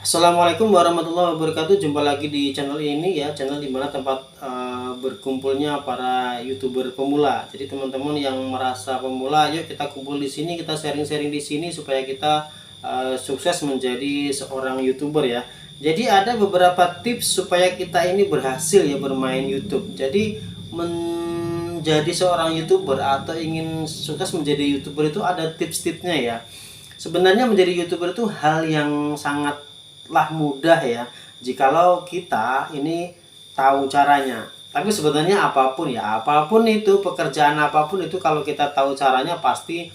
Assalamualaikum warahmatullahi wabarakatuh. Jumpa lagi di channel ini ya, channel dimana tempat berkumpulnya para youtuber pemula. Jadi teman-teman yang merasa pemula, yuk kita kumpul di sini, kita sharing-sharing di sini supaya kita sukses menjadi seorang youtuber ya. Jadi ada beberapa tips supaya kita ini berhasil ya bermain YouTube. Jadi menjadi seorang youtuber atau ingin sukses menjadi youtuber itu ada tips-tipsnya ya. Sebenarnya menjadi youtuber itu hal yang sangatlah mudah ya, jikalau kita ini tahu caranya. Tapi sebenarnya apapun itu, pekerjaan apapun itu, kalau kita tahu caranya pasti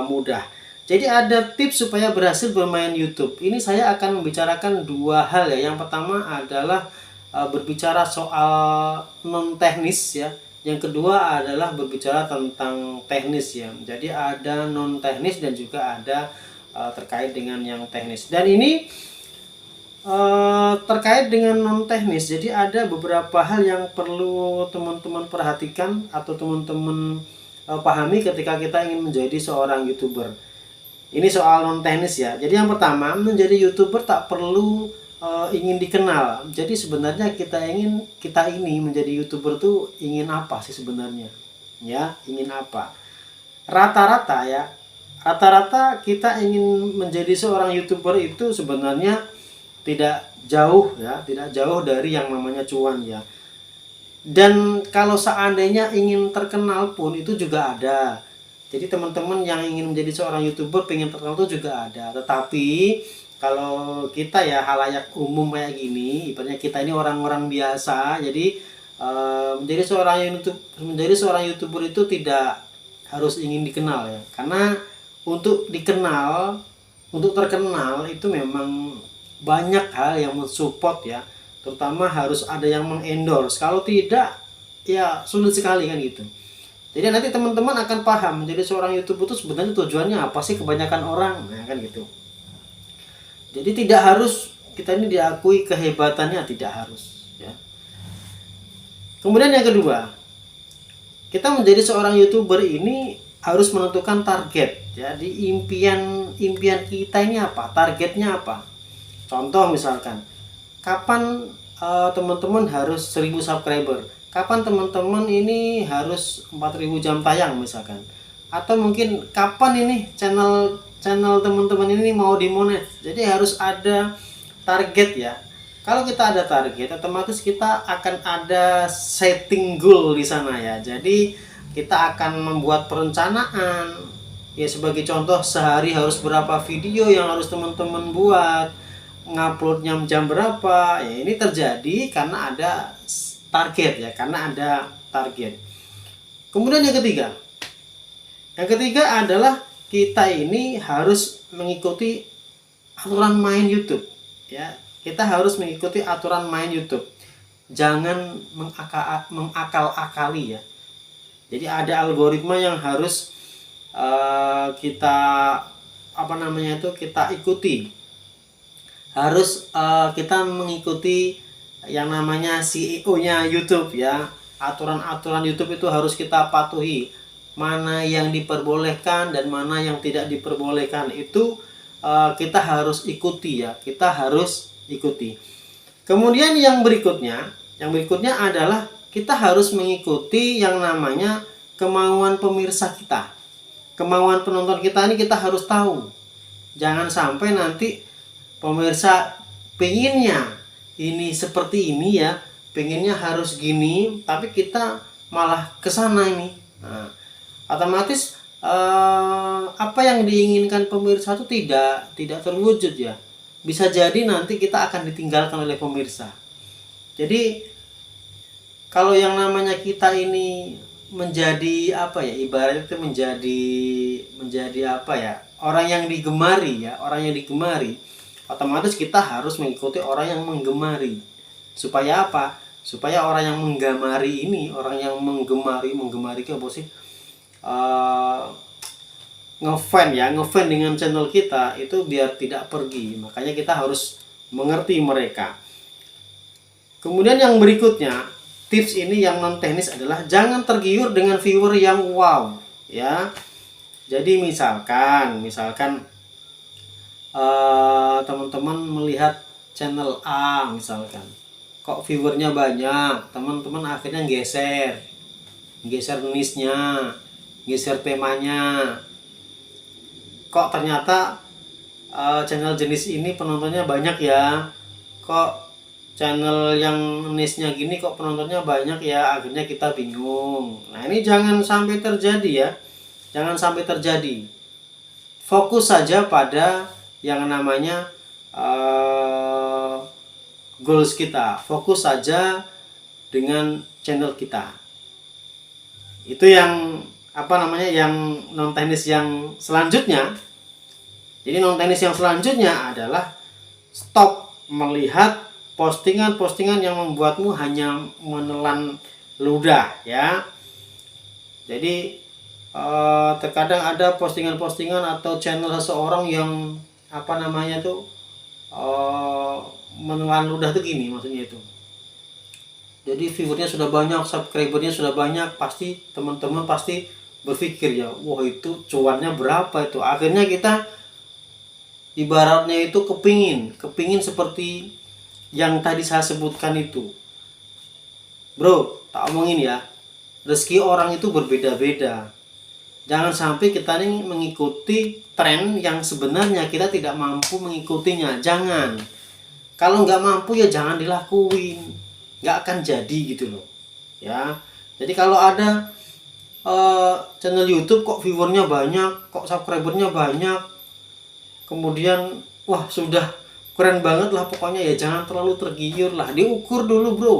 mudah. Jadi ada tips supaya berhasil bermain YouTube. Ini saya akan membicarakan dua hal ya. Yang pertama adalah berbicara soal non teknis ya. Yang kedua adalah berbicara tentang teknis ya. Jadi ada non teknis dan juga ada terkait dengan yang teknis. Dan ini terkait dengan non teknis. Jadi ada beberapa hal yang perlu teman-teman perhatikan atau teman-teman pahami ketika kita ingin menjadi seorang YouTuber. Ini soal non teknis ya. Jadi yang pertama, menjadi YouTuber tak perlu ingin dikenal. Jadi sebenarnya kita ini menjadi YouTuber tuh ingin apa sih sebenarnya? Ya, ingin apa? Rata-rata ya. Rata-rata kita ingin menjadi seorang YouTuber itu sebenarnya tidak jauh ya, tidak jauh dari yang namanya cuan ya. Dan kalau seandainya ingin terkenal pun itu juga ada. Jadi teman-teman yang ingin menjadi seorang YouTuber pengen terkenal itu juga ada. Tetapi kalau kita ya halayak umum kayak gini, ibaratnya kita ini orang-orang biasa, jadi menjadi seorang YouTuber itu tidak harus ingin dikenal ya. Karena untuk dikenal, untuk terkenal itu memang banyak hal yang mensupport ya. Terutama harus ada yang mengendorse. Kalau tidak ya sulit sekali kan gitu. Jadi nanti teman-teman akan paham menjadi seorang YouTuber itu sebenarnya tujuannya apa sih kebanyakan orang, nah kan gitu. Jadi tidak harus kita ini diakui kehebatannya, tidak harus ya. Kemudian yang kedua, kita menjadi seorang YouTuber ini harus menentukan target. Jadi impian kita ini apa? Targetnya apa? Contoh misalkan, kapan teman-teman harus 1000 subscriber? Kapan teman-teman ini harus 4000 jam tayang misalkan? Atau mungkin kapan ini channel teman-teman ini mau dimonet? Jadi harus ada target ya. Kalau kita ada target, otomatis kita akan ada setting goal di sana ya. Jadi kita akan membuat perencanaan. Ya sebagai contoh, sehari harus berapa video yang harus teman-teman buat, nguploadnya jam berapa. Ya ini terjadi karena ada target ya, karena ada target. Kemudian yang ketiga adalah kita ini harus mengikuti aturan main YouTube ya. Kita harus mengikuti aturan main YouTube. Jangan mengakal-akali ya. Jadi ada algoritma yang harus kita kita ikuti. Harus kita mengikuti yang namanya CEO-nya YouTube ya. Aturan-aturan YouTube itu harus kita patuhi. Mana yang diperbolehkan dan mana yang tidak diperbolehkan itu kita harus ikuti ya. Kita harus ikuti. Kemudian yang berikutnya adalah kita harus mengikuti yang namanya kemauan pemirsa kita. Kemauan penonton kita ini kita harus tahu. Jangan sampai nanti pemirsa pengennya ini seperti ini ya, pengennya harus gini, tapi kita malah kesana ini. Nah, otomatis apa yang diinginkan pemirsa itu tidak terwujud ya. Bisa jadi nanti kita akan ditinggalkan oleh pemirsa. Jadi kalau yang namanya kita ini menjadi ibaratnya itu menjadi orang yang digemari ya, orang yang digemari, otomatis kita harus mengikuti orang yang menggemari. Supaya apa? Supaya orang yang menggemari ini, orang yang menggemari ke apa sih? Ngefan dengan channel kita itu biar tidak pergi. Makanya kita harus mengerti mereka. Kemudian yang berikutnya, tips ini yang non teknis adalah jangan tergiur dengan viewer yang wow ya. Jadi misalkan teman-teman melihat channel A misalkan, kok viewernya banyak, teman-teman akhirnya geser niche-nya, geser temanya. Kok ternyata channel jenis ini penontonnya banyak ya, kok channel yang niche-nya gini kok penontonnya banyak ya, akhirnya kita bingung. Nah, ini jangan sampai terjadi ya, jangan sampai terjadi. Fokus saja pada yang namanya goals kita, fokus saja dengan channel kita. Itu yang yang non teknis yang selanjutnya. Jadi non teknis yang selanjutnya adalah stop melihat postingan-postingan yang membuatmu hanya menelan ludah ya. Jadi terkadang ada postingan-postingan atau channel seseorang yang menelan ludah tuh gini maksudnya itu. Jadi viewernya sudah banyak, subscribernya sudah banyak, pasti teman-teman pasti berpikir ya, wah itu cuannya berapa itu. Akhirnya kita ibaratnya itu kepingin seperti yang tadi saya sebutkan itu. Bro, tak omongin ya, rezeki orang itu berbeda-beda. Jangan sampai kita ini mengikuti tren yang sebenarnya kita tidak mampu mengikutinya. Jangan. Kalau nggak mampu ya jangan dilakuin, nggak akan jadi gitu loh ya. Jadi kalau ada channel YouTube kok viewernya banyak, kok subscribernya banyak, kemudian wah sudah keren banget lah pokoknya, ya jangan terlalu tergiur lah. Diukur dulu bro,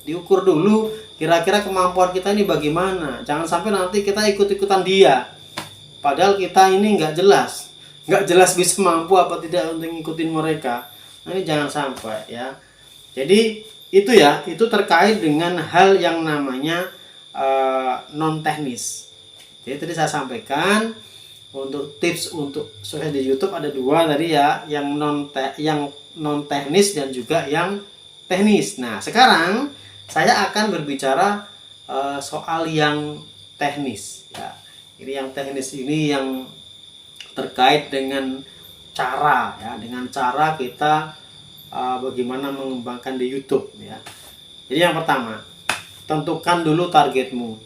diukur dulu kira-kira kemampuan kita ini bagaimana. Jangan sampai nanti kita ikut-ikutan dia, padahal kita ini nggak jelas bisa mampu apa tidak untuk ngikutin mereka. Nah, ini jangan sampai ya. Jadi itu ya, itu terkait dengan hal yang namanya non teknis. Jadi tadi saya sampaikan untuk tips untuk sukses di YouTube ada dua tadi ya, yang non teknis dan juga yang teknis. Nah sekarang saya akan berbicara soal yang teknis ya. Ini yang teknis ini yang terkait dengan cara ya, dengan cara kita bagaimana mengembangkan di YouTube ya. Jadi yang pertama, tentukan dulu targetmu.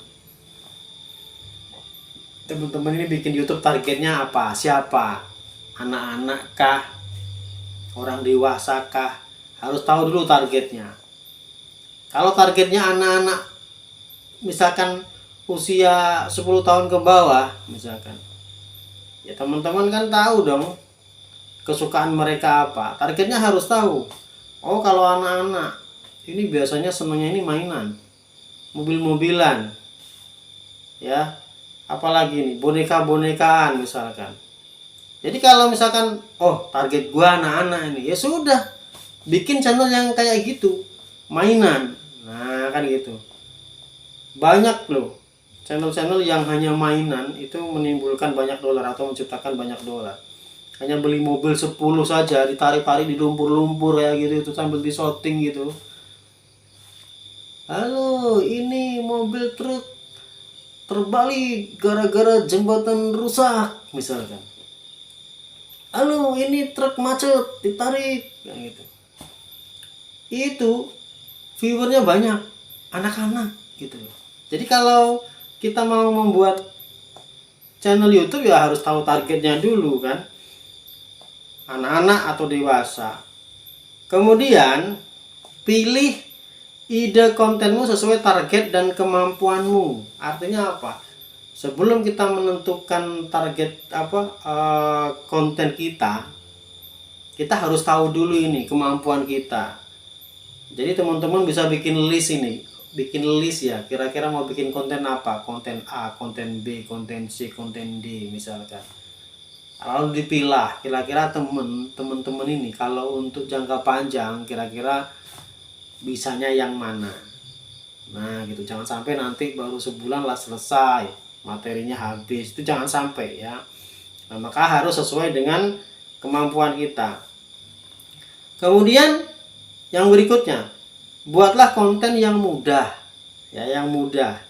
Teman-teman ini bikin YouTube targetnya apa? Siapa? Anak-anak kah? Orang dewasa kah? Harus tahu dulu targetnya. Kalau targetnya anak-anak, misalkan usia 10 tahun ke bawah misalkan, ya teman-teman kan tahu dong kesukaan mereka apa. Targetnya harus tahu. Oh kalau anak-anak ini biasanya senangnya ini mainan, mobil-mobilan ya, apalagi nih boneka-bonekaan misalkan. Jadi kalau misalkan oh target gua anak-anak ini, ya sudah bikin channel yang kayak gitu, mainan. Nah kan gitu. Banyak loh channel-channel yang hanya mainan itu menimbulkan banyak dolar atau menciptakan banyak dolar. Hanya beli mobil 10 saja ditarik-tarik di lumpur-lumpur ya gitu, itu sambil disorting gitu. Halo, ini mobil truk terbalik gara-gara jembatan rusak misalkan. Halo, ini truk macet ditarik kayak gitu. Itu viewernya banyak, anak-anak gitu. Jadi kalau kita mau membuat channel YouTube ya harus tahu targetnya dulu kan, anak-anak atau dewasa. Kemudian pilih ide kontenmu sesuai target dan kemampuanmu. Artinya apa? Sebelum kita menentukan target konten kita harus tahu dulu ini kemampuan kita. Jadi teman-teman bisa bikin list ya, kira-kira mau bikin konten apa, konten A, konten B, konten C, konten D misalkan. Lalu dipilah kira-kira teman-teman ini kalau untuk jangka panjang kira-kira bisanya yang mana. Nah gitu, jangan sampai nanti baru sebulan lah selesai, materinya habis, itu jangan sampai ya. Nah, maka harus sesuai dengan kemampuan kita. Kemudian yang berikutnya, buatlah konten yang mudah ya, yang mudah.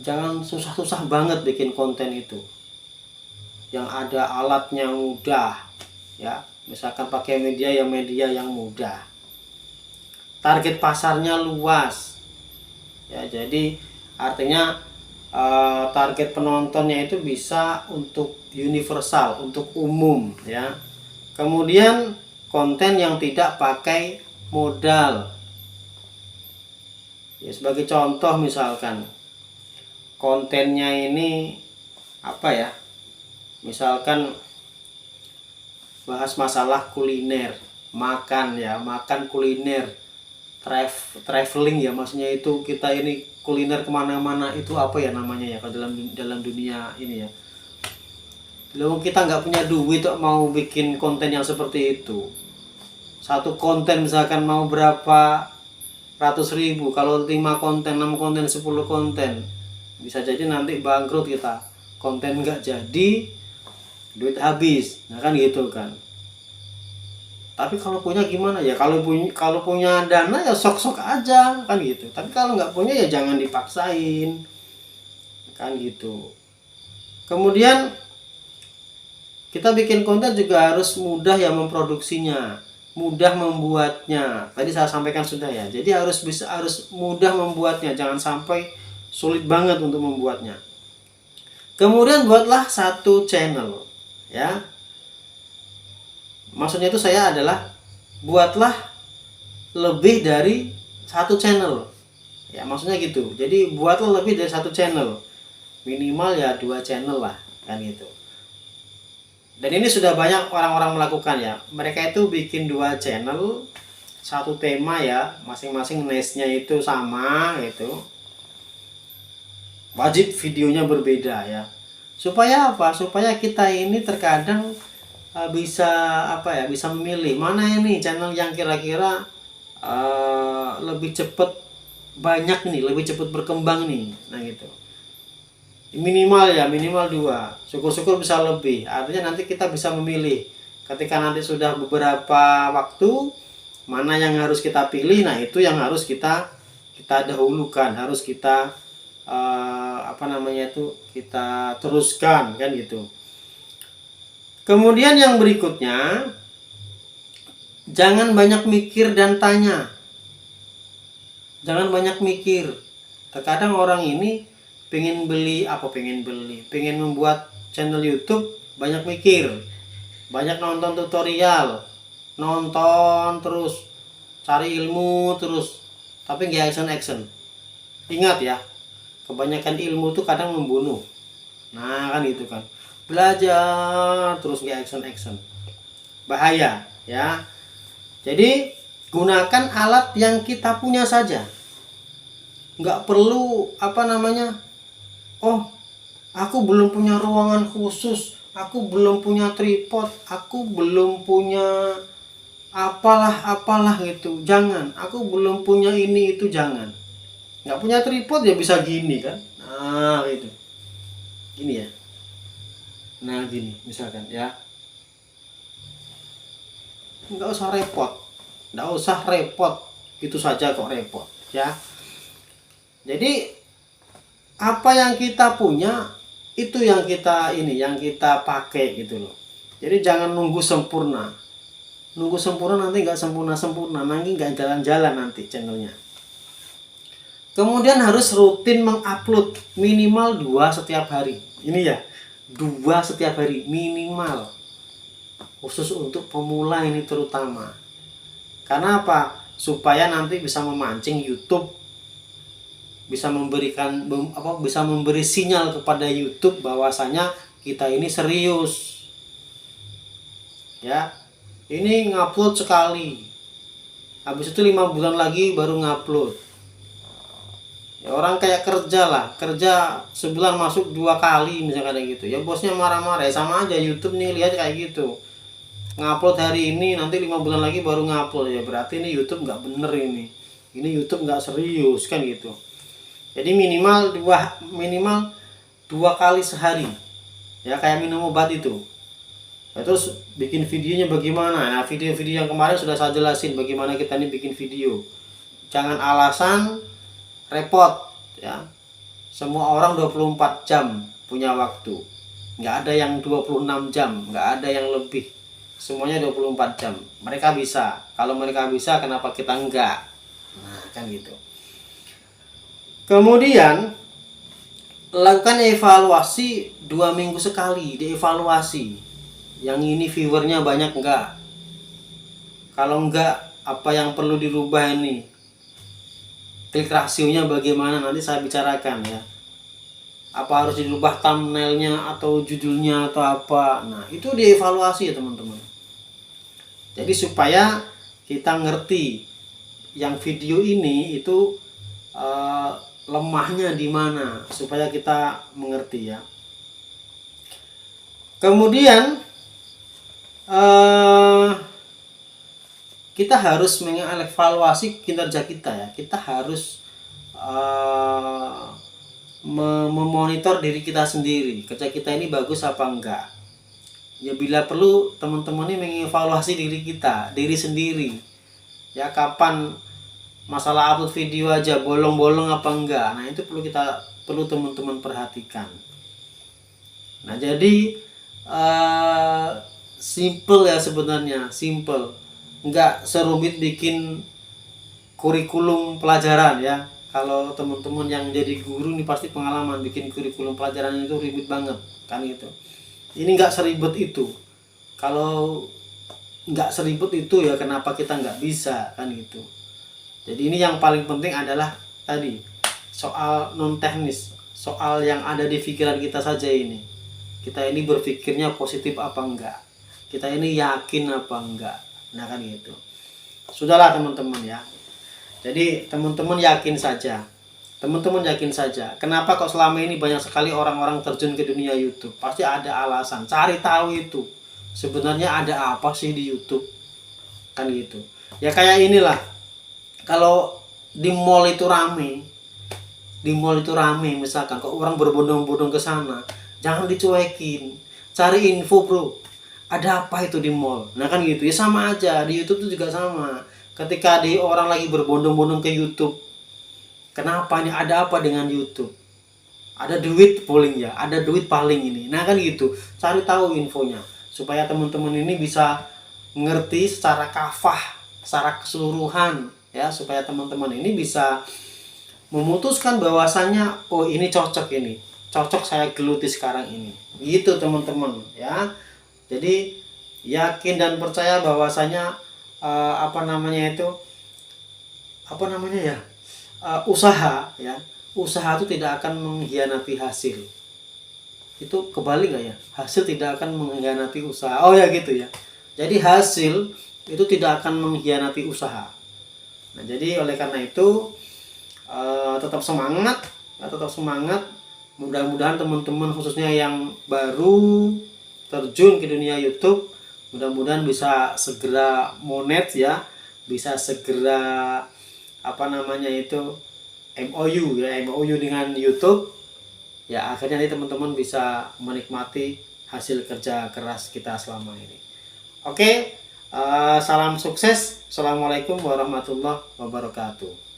Jangan susah-susah banget bikin konten itu. Yang ada alatnya mudah, ya. Misalkan pakai media yang mudah. Target pasarnya luas. Ya, jadi artinya target penontonnya itu bisa untuk universal, untuk umum ya. Kemudian konten yang tidak pakai modal. Ya, sebagai contoh misalkan kontennya ini apa ya? Misalkan bahas masalah kuliner, makan ya, makan kuliner, traveling ya, maksudnya itu kita ini kuliner kemana-mana, itu apa ya namanya ya kalau dalam dunia ini ya. Lalu kita nggak punya duit mau bikin konten yang seperti itu. Satu konten misalkan mau berapa ratus ribu, kalau 5 konten, 6 konten, 10 konten, bisa jadi nanti bangkrut kita, konten nggak jadi, duit habis, nah kan gitu kan. Tapi kalau punya gimana ya, kalau punya dana ya sok-sok aja kan gitu. Tapi kalau nggak punya ya jangan dipaksain kan gitu. Kemudian kita bikin konten juga harus mudah ya memproduksinya, mudah membuatnya. Tadi saya sampaikan sudah ya. Jadi harus mudah membuatnya, jangan sampai sulit banget untuk membuatnya. Kemudian buatlah satu channel ya. Maksudnya itu saya adalah buatlah lebih dari satu channel ya, maksudnya gitu. Jadi buatlah lebih dari satu channel, minimal ya 2 channel lah kan gitu. Dan ini sudah banyak orang-orang melakukan ya. Mereka itu bikin 2 channel, satu tema ya, masing-masing niche-nya itu sama gitu. Wajib videonya berbeda ya. Supaya apa? Supaya kita ini terkadang bisa apa ya, bisa memilih mana ini channel yang kira-kira lebih cepat banyak nih, lebih cepat berkembang nih, nah gitu. Minimal 2, syukur-syukur bisa lebih, artinya nanti kita bisa memilih ketika nanti sudah beberapa waktu mana yang harus kita pilih. Nah itu yang harus kita dahulukan, harus kita kita teruskan kan gitu. Kemudian yang berikutnya, jangan banyak mikir dan tanya. Jangan banyak mikir. Terkadang orang ini pengen membuat channel YouTube, banyak mikir, banyak nonton tutorial, nonton terus, cari ilmu terus, tapi nggak action. Ingat ya, kebanyakan ilmu itu kadang membunuh. Nah kan itu kan. Belajar terus nggak action, bahaya ya. Jadi gunakan alat yang kita punya saja, nggak perlu oh aku belum punya ruangan khusus, aku belum punya tripod, aku belum punya apalah gitu, jangan. Aku belum punya ini itu, jangan. Nggak punya tripod ya bisa gini kan, nah itu gini ya. Nah gini misalkan ya, nggak usah repot gitu saja kok repot ya. Jadi apa yang kita punya itu yang kita pakai gitu loh. Jadi jangan nunggu sempurna nanti nggak sempurna, nanti nggak jalan-jalan nanti channelnya. Kemudian harus rutin mengupload, minimal 2 setiap hari. Ini ya, 2 setiap hari minimal, khusus untuk pemula ini terutama. Karena apa? Supaya nanti bisa memancing YouTube, bisa memberi sinyal kepada YouTube bahwasanya kita ini serius ya. Ini ngupload sekali, habis itu 5 bulan lagi baru ngupload ya. Orang kayak kerja sebulan masuk 2 kali misalnya kayak gitu ya, bosnya marah-marah ya. Sama aja YouTube nih, lihat kayak gitu, ngupload hari ini nanti 5 bulan lagi baru ngupload ya, berarti ini YouTube nggak bener, ini YouTube nggak serius kan gitu. Jadi minimal 2 kali sehari ya, kayak minum obat itu ya. Terus bikin videonya bagaimana? Nah video-video yang kemarin sudah saya jelasin bagaimana kita ini bikin video. Jangan alasan repot ya. Semua orang 24 jam punya waktu, nggak ada yang 26 jam, nggak ada yang lebih. semuanya 24 jam. Mereka bisa. Kalau mereka bisa, kenapa kita enggak? Nah, kan gitu. Kemudian lakukan evaluasi 2 minggu sekali, dievaluasi. Yang ini viewernya banyak enggak? Kalau enggak, apa yang perlu dirubah ini? Klik rasionya bagaimana, nanti saya bicarakan ya. Apa harus dirubah thumbnailnya atau judulnya atau apa? Nah, itu dievaluasi ya teman-teman. Jadi supaya kita ngerti yang video ini itu lemahnya di mana, supaya kita mengerti ya. Kemudian kita harus mengevaluasi kinerja kita ya. Kita harus memonitor diri kita sendiri, kerja kita ini bagus apa enggak. Ya bila perlu teman-teman ini mengevaluasi diri kita, diri sendiri. Ya kapan masalah upload video aja bolong-bolong apa enggak. Nah, itu perlu teman-teman perhatikan. Nah, jadi simple ya sebenarnya, simple. Enggak serumit bikin kurikulum pelajaran ya. Kalau teman-teman yang jadi guru nih pasti pengalaman bikin kurikulum pelajaran itu ribet banget kan gitu. Ini nggak seribet itu. Kalau nggak seribet itu ya kenapa kita nggak bisa kan gitu. Jadi ini yang paling penting adalah tadi soal non teknis, soal yang ada di pikiran kita saja ini. Kita ini berpikirnya positif apa enggak? Kita ini yakin apa enggak? Nah kan gitu. Sudahlah teman-teman ya. Jadi teman-teman yakin saja. Teman-teman yakin saja. Kenapa kok selama ini banyak sekali orang-orang terjun ke dunia YouTube? Pasti ada alasan. Cari tahu itu. Sebenarnya ada apa sih di YouTube? Kan gitu. Ya kayak inilah. Kalau di mall itu rame. Di mall itu rame misalkan kok orang berbondong-bondong ke sana, jangan dicuekin. Cari info, Bro. Ada apa itu di mall? Nah kan gitu. Ya sama aja. Di YouTube itu juga sama. Ketika di orang lagi berbondong-bondong ke YouTube, kenapa ini ada apa dengan YouTube? Ada duit paling ya, ada duit paling ini. Nah kan gitu, cari tahu infonya supaya teman-teman ini bisa ngerti secara kafah, secara keseluruhan ya, supaya teman-teman ini bisa memutuskan bahwasannya oh ini cocok, ini cocok saya geluti sekarang ini. Gitu teman-teman ya. Jadi yakin dan percaya bahwasanya usaha ya, usaha itu tidak akan mengkhianati hasil. Itu kebalik nggak ya, hasil tidak akan mengkhianati usaha, oh ya gitu ya. Jadi hasil itu tidak akan mengkhianati usaha. Nah jadi oleh karena itu tetap semangat ya, tetap semangat. Mudah-mudahan teman-teman khususnya yang baru terjun ke dunia YouTube, mudah-mudahan bisa segera monet ya, bisa segera MOU ya, MOU dengan YouTube ya, akhirnya nanti teman-teman bisa menikmati hasil kerja keras kita selama ini. Oke, salam sukses. Assalamualaikum warahmatullahi wabarakatuh.